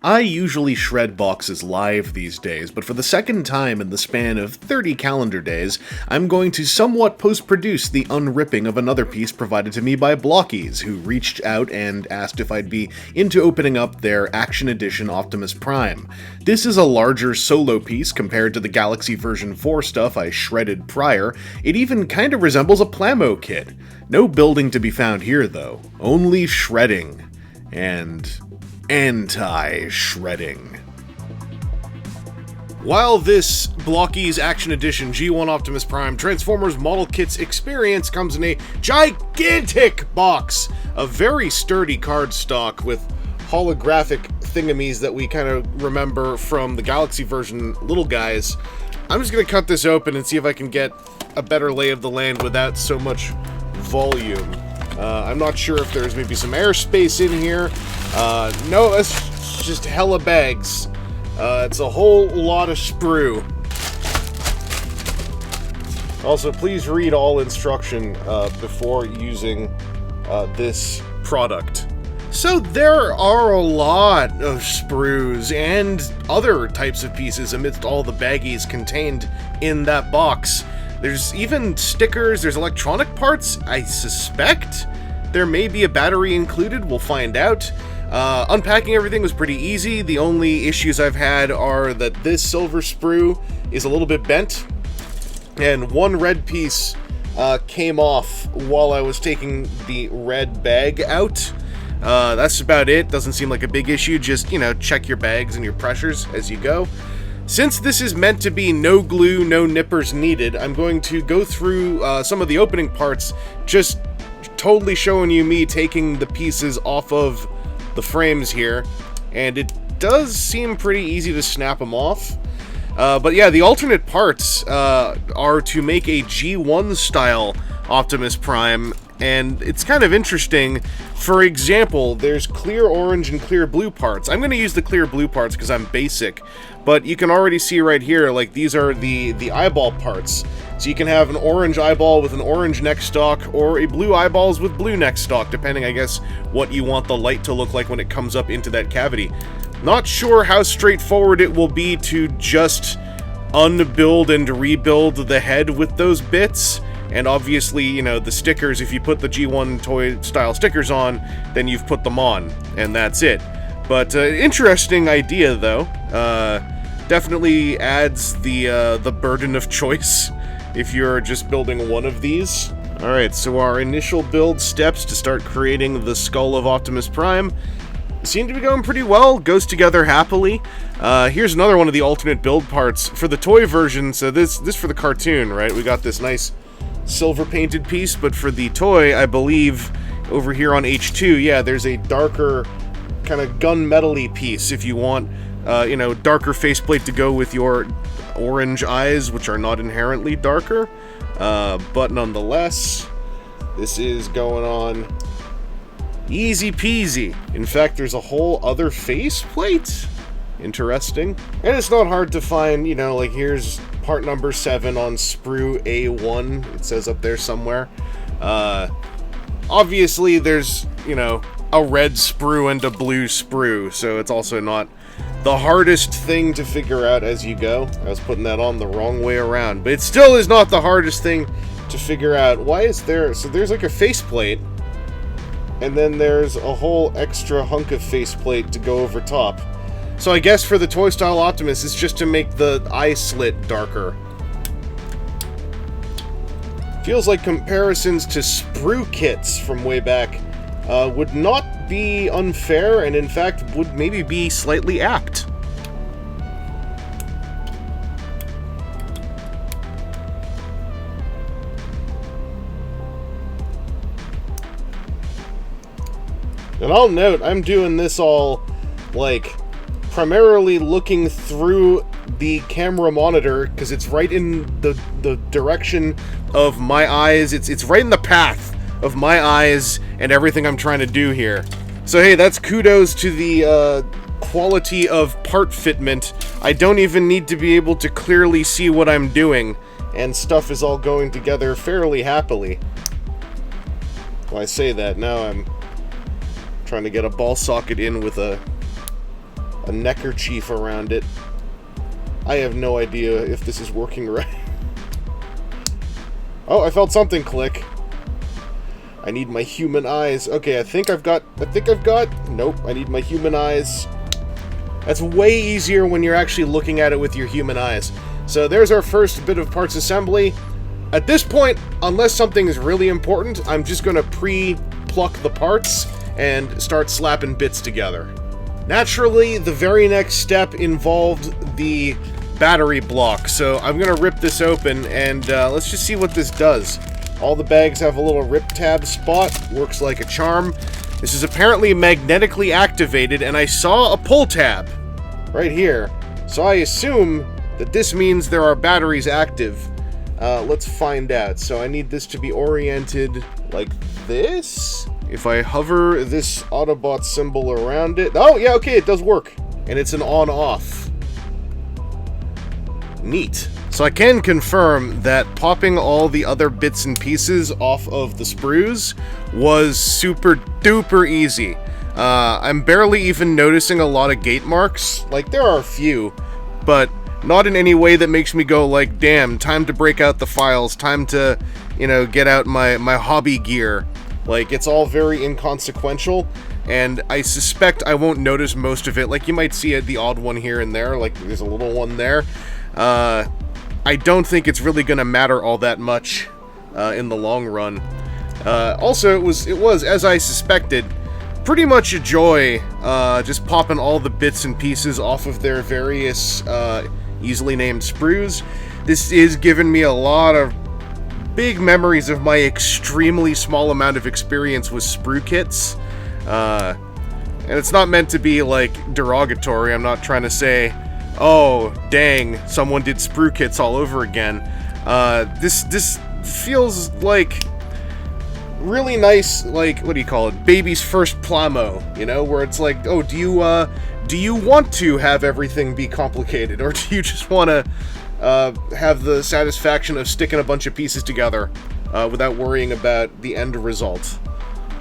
I usually shred boxes live these days, but for the second time in the span of 30 calendar days, I'm going to somewhat post-produce the unripping of another piece provided to me by Blokees, who reached out and asked if I'd be into opening up their Action Edition Optimus Prime. This is a larger solo piece compared to the Galaxy version 4 stuff I shredded prior. It even kinda resembles a Plamo kit. No building to be found here though, only shredding. And anti-shredding. While this Blokees Action Edition G1 Optimus Prime Transformers Model Kits experience comes in a gigantic box, a very sturdy cardstock with holographic thingamies that we kind of remember from the Galaxy version little guys, I'm just going to cut this open and see if I can get a better lay of the land without so much volume. I'm not sure if there's maybe some airspace in here. No, that's just hella bags. It's a whole lot of sprue. Also, please read all instruction before using this product. So there are a lot of sprues and other types of pieces amidst all the baggies contained in that box. There's even stickers, there's electronic parts, I suspect. There may be a battery included, we'll find out. Unpacking everything was pretty easy. The only issues I've had are that this silver sprue is a little bit bent, and one red piece came off while I was taking the red bag out. That's about it. Doesn't seem like a big issue. Just, check your bags and your pressures as you go. Since this is meant to be no glue, no nippers needed, I'm going to go through some of the opening parts, just totally showing you me taking the pieces off of the frames here, and it does seem pretty easy to snap them off. But yeah, the alternate parts are to make a G1 style Optimus Prime, and it's kind of interesting. For example, there's clear orange and clear blue parts. I'm going to use the clear blue parts because I'm basic, but you can already see right here, like, these are the eyeball parts. So you can have an orange eyeball with an orange neck stalk, or a blue eyeballs with blue neck stalk, depending, I guess, what you want the light to look like when it comes up into that cavity. Not sure how straightforward it will be to just unbuild and rebuild the head with those bits. And obviously, the stickers, if you put the G1 toy-style stickers on, then you've put them on, and that's it. But interesting idea, though. Definitely adds the burden of choice if you're just building one of these. Alright, so our initial build steps to start creating the skull of Optimus Prime seem to be going pretty well, goes together happily. Here's another one of the alternate build parts. For the toy version, so this for the cartoon, right? We got this nice silver painted piece, but for the toy, I believe, over here on H2, yeah, there's a darker kind of gunmetal-y piece if you want, darker faceplate to go with your orange eyes, which are not inherently darker, but nonetheless, this is going on easy peasy. In fact, there's a whole other faceplate. Interesting. And it's not hard to find, like, here's part number 7 on sprue A1, it says up there somewhere. Obviously there's, a red sprue and a blue sprue, so it's also not the hardest thing to figure out as you go. I was putting that on the wrong way around, but it still is not the hardest thing to figure out. Why is there, so there's like a faceplate, and then there's a whole extra hunk of faceplate to go over top. So I guess for the toy style Optimus, it's just to make the eye slit darker. Feels like comparisons to sprue kits from way back would not be unfair, and in fact would maybe be slightly apt. And I'll note, I'm doing this all, like, primarily looking through the camera monitor, because it's right in the direction of my eyes. It's right in the path of my eyes and everything I'm trying to do here. So hey, that's kudos to the quality of part fitment. I don't even need to be able to clearly see what I'm doing, and stuff is all going together fairly happily. Well, I say that, now I'm trying to get a ball socket in with a a neckerchief around it. I have no idea if this is working right. Oh, I felt something click. I need my human eyes. Okay, I think I've got... Nope, I need my human eyes. That's way easier when you're actually looking at it with your human eyes. So there's our first bit of parts assembly. At this point, unless something is really important, I'm just going to pre-pluck the parts and start slapping bits together. Naturally, the very next step involved the battery block, so I'm going to rip this open and let's just see what this does. All the bags have a little rip tab spot, works like a charm. This is apparently magnetically activated, and I saw a pull tab right here, so I assume that this means there are batteries active. Let's find out. So I need this to be oriented like this. If I hover this Autobot symbol around it... Oh, yeah, okay, it does work. And it's an on-off. Neat. So I can confirm that popping all the other bits and pieces off of the sprues was super duper easy. I'm barely even noticing a lot of gate marks. Like, there are a few, but not in any way that makes me go like, damn, time to break out the files, time to, you know, get out my hobby gear. Like, it's all very inconsequential, and I suspect I won't notice most of it. Like, you might see the odd one here and there, like there's a little one there. I don't think it's really gonna matter all that much in the long run. Also, it was, as I suspected, pretty much a joy just popping all the bits and pieces off of their various easily named sprues. This is giving me a lot of big memories of my extremely small amount of experience with sprue kits. And it's not meant to be, like, derogatory. I'm not trying to say, oh, dang, someone did sprue kits all over again. This feels like really nice, like, what do you call it? Baby's first plamo, you know, where it's like, oh, do you want to have everything be complicated, or do you just want to have the satisfaction of sticking a bunch of pieces together without worrying about the end result?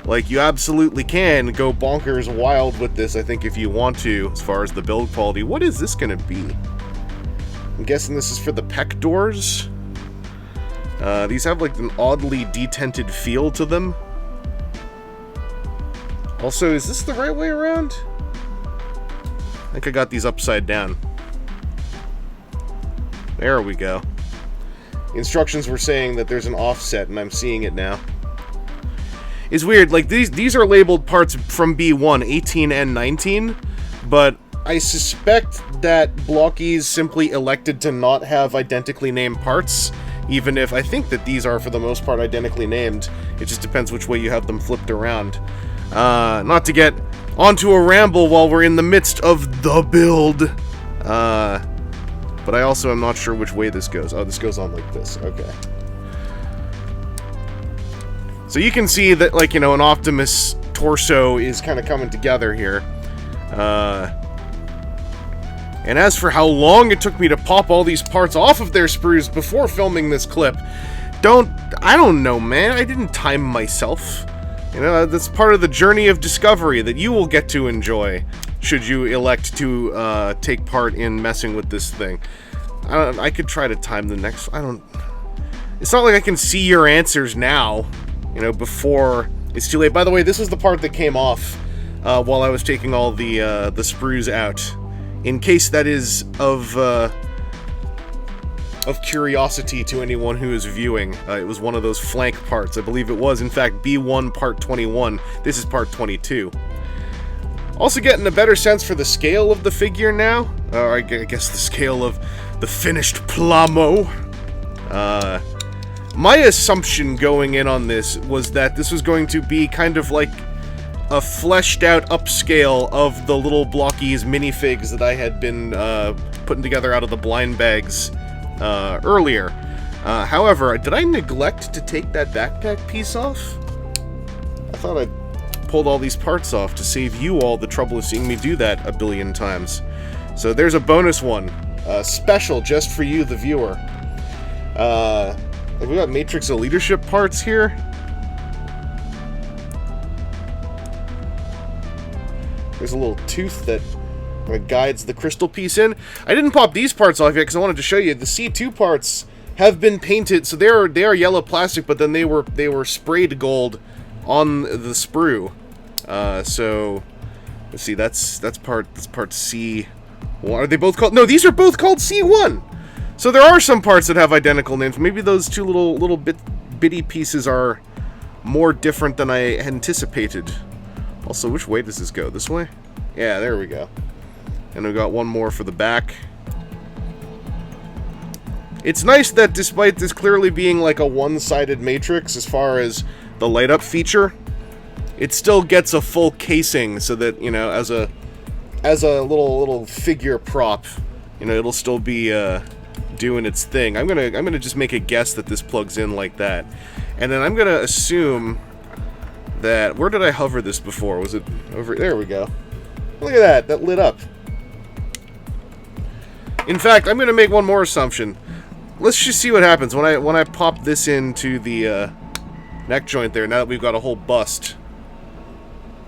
Like, you absolutely can go bonkers wild with this, I think, if you want to, as far as the build quality. What is this gonna be? I'm guessing this is for the PEC doors. These have, like, an oddly detented feel to them. Also, is this the right way around? I think I got these upside down. There we go. The instructions were saying that there's an offset, and I'm seeing it now. It's weird, like, these are labeled parts from B1, 18 and 19, but I suspect that Blokees simply elected to not have identically named parts, even if I think that these are, for the most part, identically named. It just depends which way you have them flipped around. Not to get onto a ramble while we're in the midst of the build, but I also am not sure which way this goes. Oh, this goes on like this. Okay. So you can see that, like, you know, an Optimus torso is kind of coming together here. And as for how long it took me to pop all these parts off of their sprues before filming this clip, I don't know, man. I didn't time myself. You know, that's part of the journey of discovery that you will get to enjoy, should you elect to take part in messing with this thing. I could try to time the next... It's not like I can see your answers now, you know, before it's too late. By the way, this is the part that came off while I was taking all the sprues out. In case that is of curiosity to anyone who is viewing, it was one of those flank parts. I believe it was, in fact, B1 part 21. This is part 22. Also getting a better sense for the scale of the figure now. Or I guess the scale of the finished plamo. My assumption going in on this was that this was going to be kind of like a fleshed out upscale of the little Blokees minifigs that I had been putting together out of the blind bags earlier. However, did I neglect to take that backpack piece off? I thought I pulled all these parts off to save you all the trouble of seeing me do that a billion times. So there's a bonus one, special just for you, the viewer. We got Matrix of Leadership parts here. There's a little tooth that that guides the crystal piece in. I didn't pop these parts off yet because I wanted to show you the C2 parts have been painted, so they are yellow plastic, but then they were sprayed gold on the sprue. So let's see, that's part C1. Are they both called? No, these are both called C1. So there are some parts that have identical names. Maybe those two little bitty pieces are more different than I anticipated. Also, which way does this go? This way? Yeah, there we go. And we got one more for the back. It's nice that despite this clearly being like a one-sided matrix as far as the light-up feature, it still gets a full casing so that, you know, as a little figure prop, you know, it'll still be doing its thing. I'm gonna just make a guess that this plugs in like that, and then I'm gonna assume that, where did I hover this before? Was it over there? We go. Look at that lit up. In fact, I'm gonna make one more assumption. Let's just see what happens when I pop this into the neck joint there. Now that we've got a whole bust.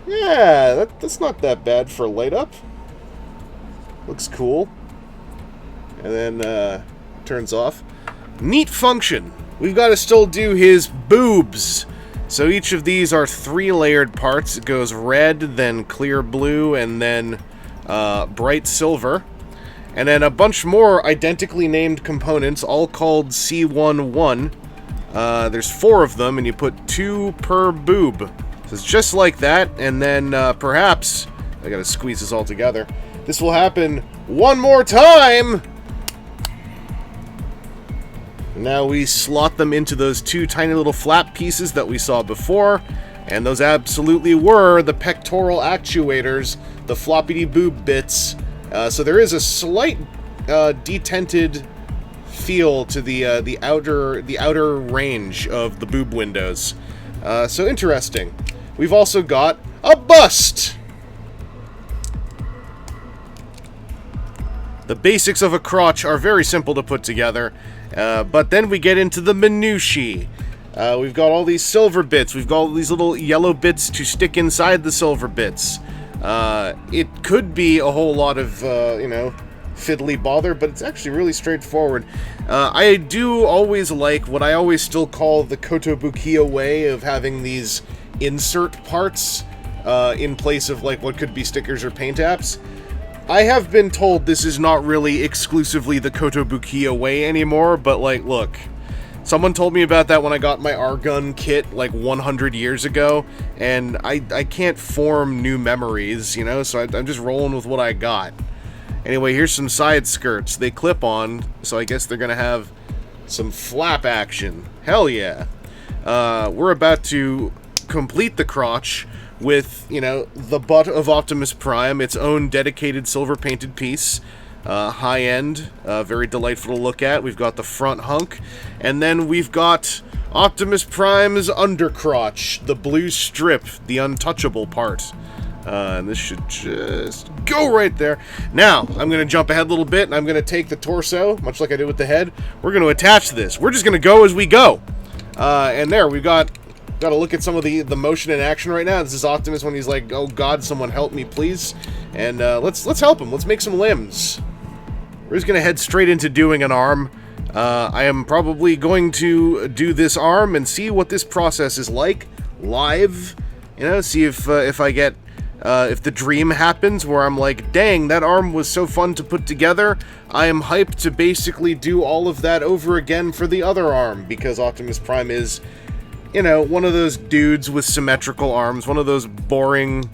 Yeah, that's not that bad for light up. Looks cool. And then turns off. Neat function. We've got to still do his boobs. So each of these are 3-layered parts. It goes red, then clear blue, and then bright silver. And then a bunch more identically named components, all called C11. There's 4 of them, and you put 2 per boob. So it's just like that, and then perhaps, I gotta squeeze this all together, this will happen one more time! Now we slot them into those 2 tiny little flap pieces that we saw before, and those absolutely were the pectoral actuators, the floppity boob bits. So there is a slight detented feel to the outer range of the boob windows. So interesting. We've also got a bust. The basics of a crotch are very simple to put together, but then we get into the minutiae. We've got all these silver bits. We've got all these little yellow bits to stick inside the silver bits. It could be a whole lot of, you know, fiddly bother, but it's actually really straightforward. I do always like what I always still call the Kotobukiya way of having these insert parts in place of like what could be stickers or paint apps. I have been told this is not really exclusively the Kotobukiya way anymore, but like, look, someone told me about that when I got my R-Gun kit like 100 years ago, and I can't form new memories, you know, so I'm just rolling with what I got. Anyway, here's some side skirts. They clip on, so I guess they're gonna have some flap action. Hell yeah. We're about to complete the crotch with, you know, the butt of Optimus Prime, its own dedicated silver-painted piece. High-end, very delightful to look at. We've got the front hunk, and then we've got Optimus Prime's undercrotch, the blue strip, the untouchable part. And this should just go right there. Now, I'm going to jump ahead a little bit, and I'm going to take the torso, much like I did with the head. We're going to attach this. We're just going to go as we go. And there, we've got to look at some of the motion in action right now. This is Optimus when he's like, oh god, someone help me, please. And let's help him. Let's make some limbs. We're just going to head straight into doing an arm. I am probably going to do this arm and see what this process is like live. You know, see if I get, if the dream happens where I'm like, dang, that arm was so fun to put together. I am hyped to basically do all of that over again for the other arm, because Optimus Prime is, you know, one of those dudes with symmetrical arms, one of those boring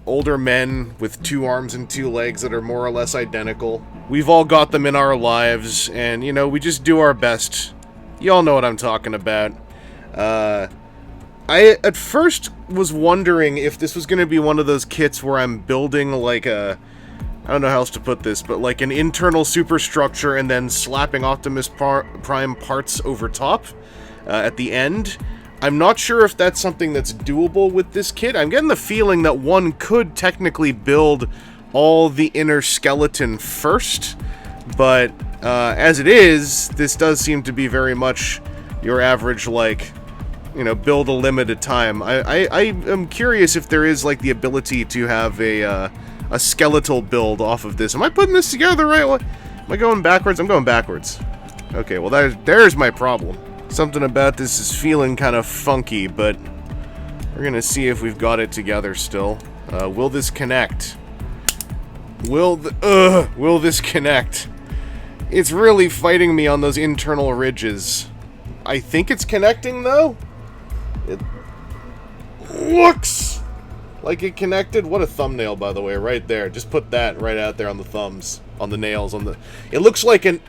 older men with 2 arms and 2 legs that are more or less identical. We've all got them in our lives, and, you know, we just do our best. Y'all know what I'm talking about. I, at first, was wondering if this was going to be one of those kits where I'm building, like, I don't know how else to put this, but like an internal superstructure and then slapping Optimus Prime parts over top at the end. I'm not sure if that's something that's doable with this kit. I'm getting the feeling that one could technically build all the inner skeleton first, but as it is, this does seem to be very much your average, like, you know, build a limited time. I am curious if there is, like, the ability to have a a skeletal build off of this. Am I putting this together the right way? Am I going backwards? I'm going backwards. Okay, well there's my problem. Something about this is feeling kind of funky, but we're gonna see if we've got it together still. Will this connect? Will this connect? It's really fighting me on those internal ridges. I think it's connecting, though. It looks like it connected. What a thumbnail, by the way, right there. Just put that right out there on the thumbs, on the nails, on the... It looks like an...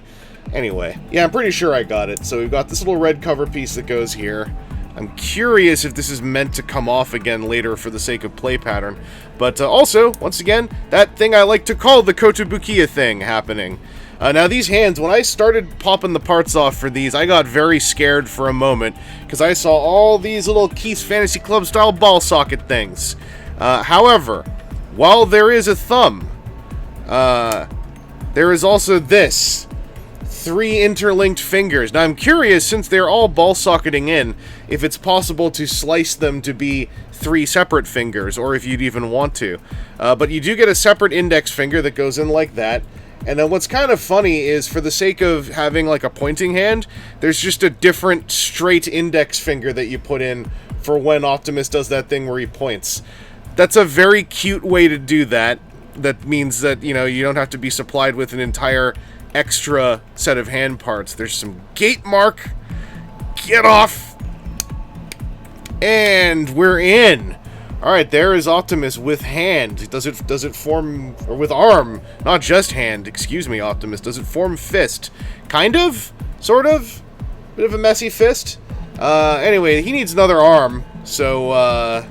Anyway, yeah, I'm pretty sure I got it. So we've got this little red cover piece that goes here. I'm curious if this is meant to come off again later for the sake of play pattern. But also, once again, that thing I like to call the Kotobukiya thing happening. Now these hands, when I started popping the parts off for these, I got very scared for a moment, because I saw all these little Keith's Fantasy Club style ball socket things. However, while there is a thumb, there is also this. 3 interlinked fingers. Now I'm curious, since they're all ball socketing in, if it's possible to slice them to be 3 separate fingers, or if you'd even want to. But you do get a separate index finger that goes in like that. And then what's kind of funny is, for the sake of having like a pointing hand, there's just a different straight index finger that you put in for when Optimus does that thing where he points. That's a very cute way to do that. That means that, you know, you don't have to be supplied with an entire extra set of hand parts. There's some gate mark. Get off. And we're in. Alright, there is Optimus with hand. Does it form, or with arm, not just hand, excuse me, Optimus. Does it form fist? Kind of? Sort of? Bit of a messy fist? Anyway, he needs another arm, so,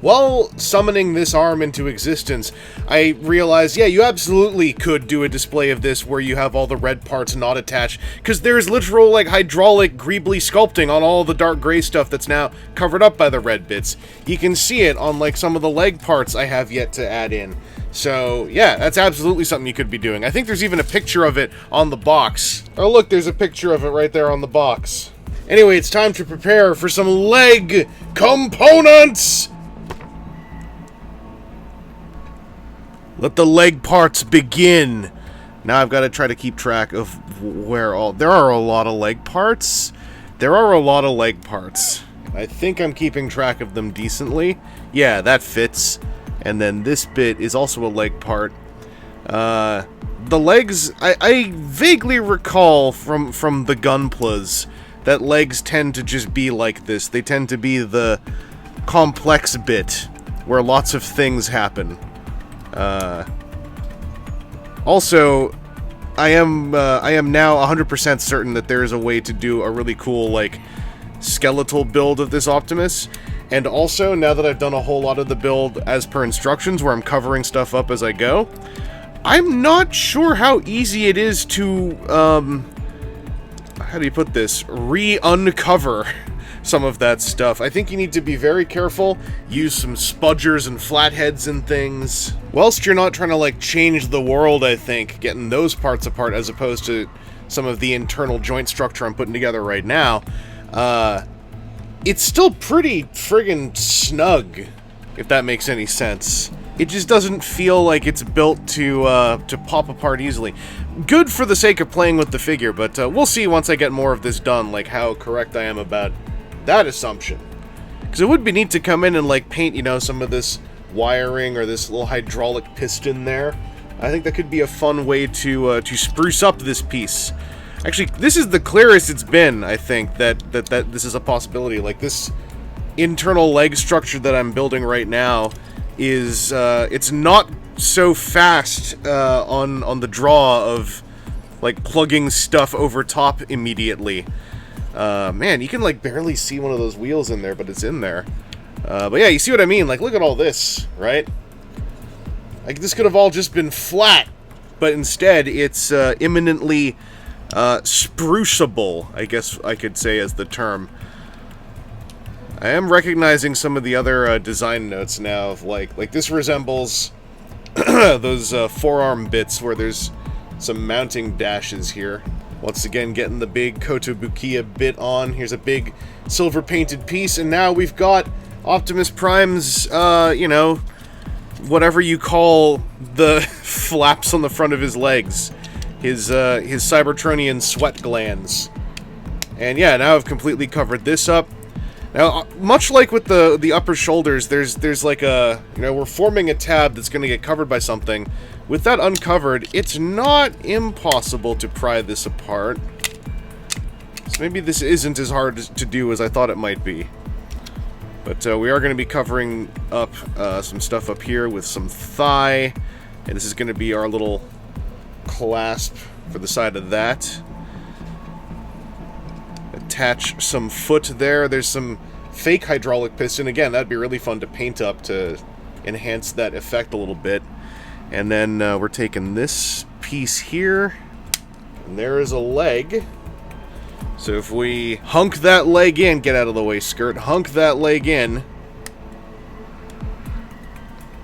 while summoning this arm into existence, I realized, yeah, you absolutely could do a display of this where you have all the red parts not attached, because there's literal, like, hydraulic greebly sculpting on all the dark gray stuff that's now covered up by the red bits. You can see it on, like, some of the leg parts I have yet to add in. So, yeah, that's absolutely something you could be doing. I think there's even a picture of it on the box. Oh, look, there's a picture of it right there on the box. Anyway, it's time to prepare for some leg components! Let the leg parts begin. Now I've got to try to keep track of where all... There are a lot of leg parts. There are a lot of leg parts. I think I'm keeping track of them decently. Yeah, that fits. And then this bit is also a leg part. The legs... I vaguely recall from the Gunplas that legs tend to just be like this. They tend to be the complex bit where lots of things happen. Also, I am now 100% certain that there is a way to do a really cool, like, skeletal build of this Optimus. And also, now that I've done a whole lot of the build as per instructions, where I'm covering stuff up as I go, I'm not sure how easy it is to, how do you put this? Re-uncover some of that stuff. I think you need to be very careful, use some spudgers and flatheads and things. Whilst you're not trying to, like, change the world, I think, getting those parts apart as opposed to some of the internal joint structure I'm putting together right now, it's still pretty friggin' snug, if that makes any sense. It just doesn't feel like it's built to pop apart easily. Good for the sake of playing with the figure, but we'll see once I get more of this done, like, how correct I am about that assumption. Because it would be neat to come in and, like, paint, you know, some of this wiring or this little hydraulic piston there. I think that could be a fun way to spruce up this piece. Actually, this is the clearest it's been, I think, that this is a possibility. Like, this internal leg structure that I'm building right now is, it's not so fast on the draw of, like, plugging stuff over top immediately. Man, you can, like, barely see one of those wheels in there, but it's in there. But yeah, you see what I mean? Like, look at all this, right? Like, this could have all just been flat, but instead it's imminently spruceable, I guess I could say as the term. I am recognizing some of the other design notes now of, like this resembles those forearm bits where there's some mounting dashes here. Once again, getting the big Kotobukiya bit on. Here's a big silver painted piece, and now we've got Optimus Prime's, you know, whatever you call the flaps on the front of his legs. His Cybertronian sweat glands. And yeah, now I've completely covered this up. Now, much like with the upper shoulders, there's like a, we're forming a tab that's going to get covered by something. With that uncovered, it's not impossible to pry this apart. So maybe this isn't as hard to do as I thought it might be. But we are going to be covering up some stuff up here with some thigh. And this is going to be our little clasp for the side of that. Attach some foot there. There's some fake hydraulic piston. Again, that'd be really fun to paint up to enhance that effect a little bit. And then we're taking this piece here. And there is a leg. So if we hunk that leg in, get out of the way, skirt, hunk that leg in.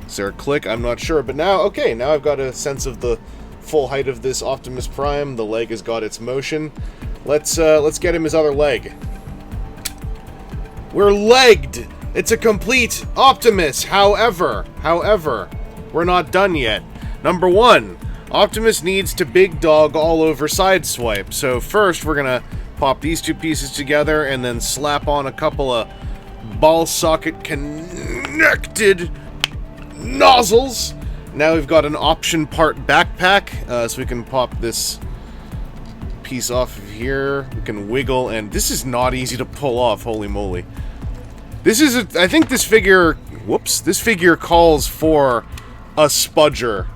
Is there a click? I'm not sure. But now, okay, now I've got a sense of the full height of this Optimus Prime. The leg has got its motion. Let's get him his other leg. We're legged! It's a complete Optimus! However, we're not done yet. Number one, Optimus needs to big dog all over Sideswipe. So first, we're gonna pop these two pieces together and then slap on a couple of ball socket connected nozzles. Now we've got an option part backpack, so we can pop this piece off of here. We can wiggle, and this is not easy to pull off, holy moly. This is I think this figure, this figure calls for a spudger.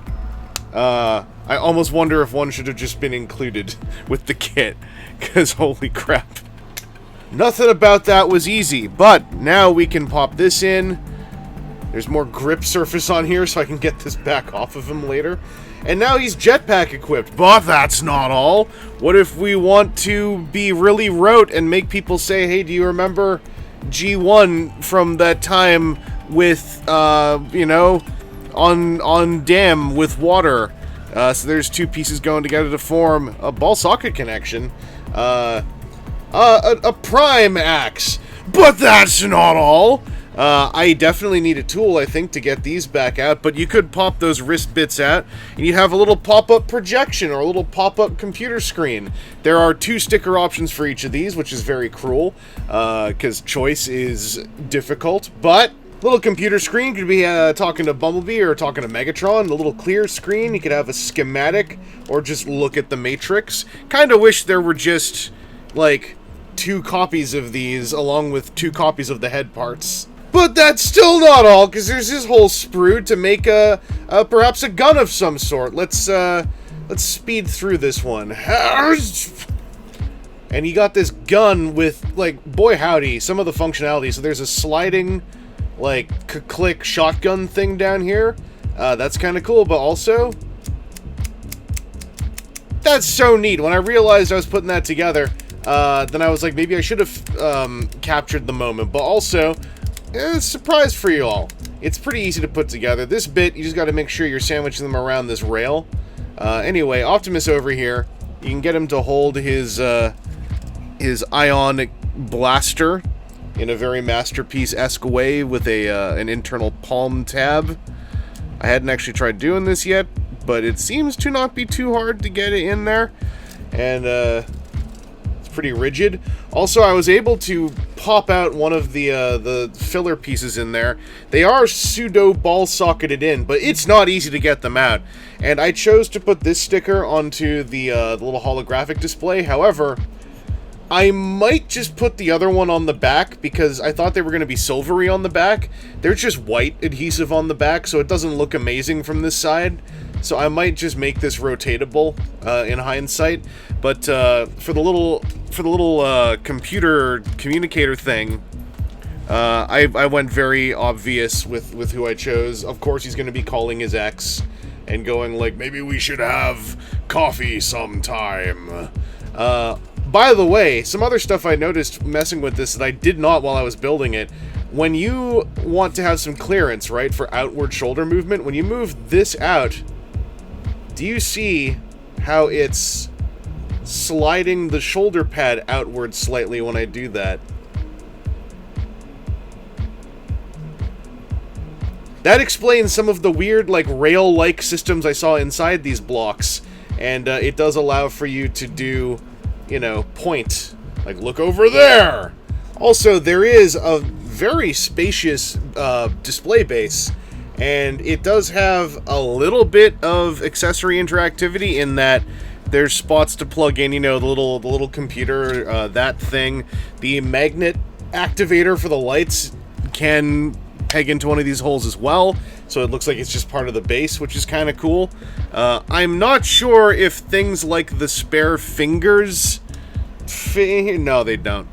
I almost wonder if one should have just been included with the kit, because holy crap. Nothing about that was easy, but now we can pop this in. There's more grip surface on here, so I can get this back off of him later. And now he's jetpack equipped, but that's not all. What if we want to be really rote and make people say, hey, do you remember G1 from that time with, on dam with water? So there's two pieces going together to form a ball socket connection. A prime axe. But that's not all. I definitely need a tool, I think, to get these back out, but you could pop those wrist bits out, and you'd have a little pop-up projection, or a little pop-up computer screen. There are 2 sticker options for each of these, which is very cruel, because choice is difficult, but little computer screen could be talking to Bumblebee or talking to Megatron. The little clear screen, you could have a schematic, or just look at the Matrix. Kinda wish there were just, like, 2 copies of these, along with 2 copies of the head parts. But that's still not all, because there's this whole sprue to make perhaps a gun of some sort. Let's speed through this one. And you got this gun with, like, boy howdy, some of the functionality. So there's a sliding, like, click shotgun thing down here. That's kind of cool, but also, that's so neat. When I realized I was putting that together, then I was like, maybe I should have captured the moment, but also, surprise for you all. It's pretty easy to put together. This bit, you just got to make sure you're sandwiching them around this rail. Anyway, Optimus over here, you can get him to hold his ionic blaster in a very masterpiece-esque way with an internal palm tab. I hadn't actually tried doing this yet, but it seems to not be too hard to get it in there. And, pretty rigid. Also, I was able to pop out one of the filler pieces in there. They are pseudo ball socketed in, but it's not easy to get them out. And I chose to put this sticker onto the little holographic display. However, I might just put the other one on the back, because I thought they were going to be silvery on the back. They're just white adhesive on the back, so it doesn't look amazing from this side. So I might just make this rotatable in hindsight. But for the little computer communicator thing, I went very obvious with who I chose. Of course, he's going to be calling his ex and going like, maybe we should have coffee sometime. By the way, some other stuff I noticed messing with this that I did not while I was building it. When you want to have some clearance, right, for outward shoulder movement, when you move this out, do you see how it's sliding the shoulder pad outward slightly when I do that? that explains some of the weird, like, rail-like systems I saw inside these blocks. And it does allow for you to do, you know, point. Like, look over there! Also, there is a very spacious display base. And it does have a little bit of accessory interactivity in that there's spots to plug in, you know, the little computer, that thing. The magnet activator for the lights can peg into one of these holes as well, so it looks like it's just part of the base, which is kind of cool. I'm not sure if things like the spare fingers... No, they don't.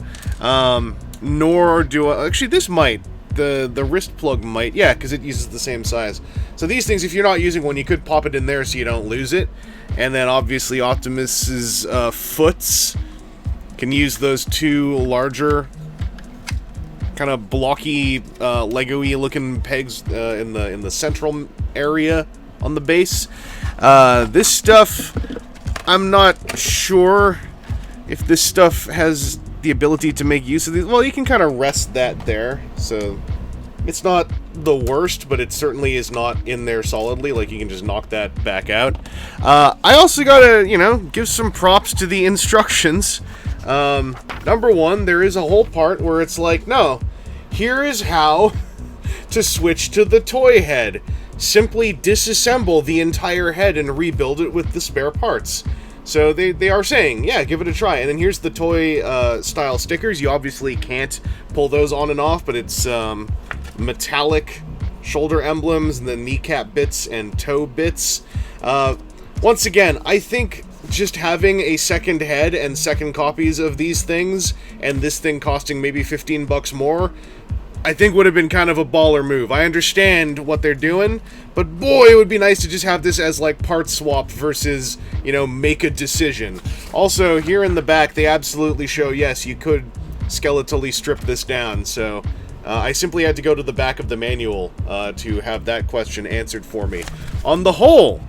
Nor do I... Actually, this might. The wrist plug might. Yeah, because it uses the same size. So these things, if you're not using one, you could pop it in there so you don't lose it. And then, obviously, Optimus's foots can use those two larger... kind of blocky, Lego-y looking pegs in the central area on the base. This stuff, I'm not sure if this stuff has the ability to make use of these. Well, you can kind of rest that there, so it's not the worst, but it certainly is not in there solidly. Like, you can just knock that back out. I also gotta, you know, give some props to the instructions. Number one, there is a whole part where it's like, no, here is how to switch to the toy head. Simply disassemble the entire head and rebuild it with the spare parts. So they are saying, yeah, give it a try. And then here's the toy style stickers. You obviously can't pull those on and off, but it's metallic shoulder emblems and the kneecap bits and toe bits. Once again, I think just having a second head and second copies of these things, and this thing costing maybe $15 more, I think would have been kind of a baller move. I understand what they're doing, but boy, it would be nice to just have this as like part swap versus, you know, make a decision. Also, here in the back, they absolutely show, yes, you could skeletally strip this down, so I simply had to go to the back of the manual to have that question answered for me. On the whole,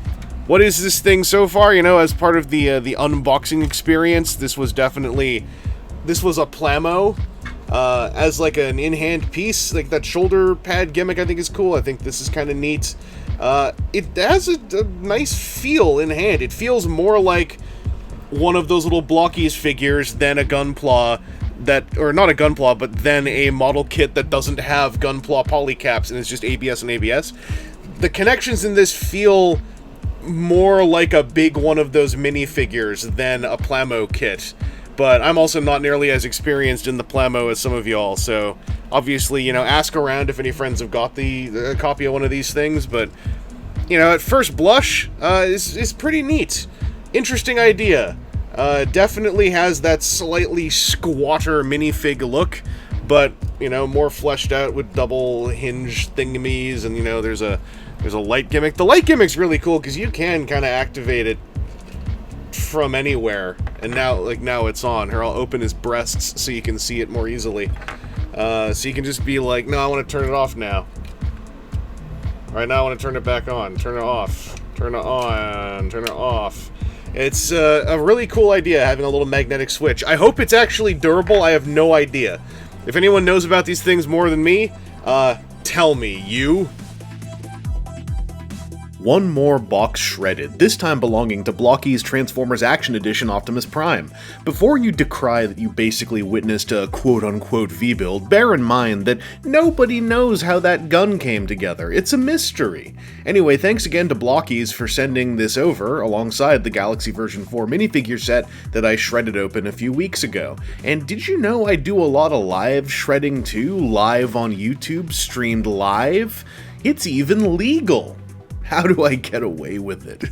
what is this thing so far? You know, as part of the unboxing experience, this was a plamo. As like an in-hand piece, like that shoulder pad gimmick I think is cool. I think this is kind of neat. It has a nice feel in hand. It feels more like one of those little Blokees figures than a Gunpla or not a Gunpla, but then a model kit that doesn't have Gunpla polycaps and it's just ABS and ABS. The connections in this feel more like a big one of those minifigures than a Plamo kit. But I'm also not nearly as experienced in the Plamo as some of y'all, so obviously, you know, ask around if any friends have got the copy of one of these things, but, you know, at first blush, is pretty neat. Interesting idea. Definitely has that slightly squatter minifig look, but, you know, more fleshed out with double hinge thingamies, and, you know, there's a light gimmick. The light gimmick's really cool, because you can kind of activate it from anywhere, and now it's on. Here, I'll open his breasts so you can see it more easily. So you can just be like, no, I want to turn it off now. Right now I want to turn it back on. Turn it off. Turn it on. Turn it off. It's a really cool idea, having a little magnetic switch. I hope it's actually durable. I have no idea. If anyone knows about these things more than me, tell me. You? One more box shredded, this time belonging to Blokees Transformers Action Edition Optimus Prime. Before you decry that you basically witnessed a quote-unquote V-build, bear in mind that nobody knows how that gun came together. It's a mystery. Anyway, thanks again to Blokees for sending this over, alongside the Galaxy version 4 minifigure set that I shredded open a few weeks ago. And did you know I do a lot of live shredding too? Live on YouTube, streamed live? It's even legal! How do I get away with it?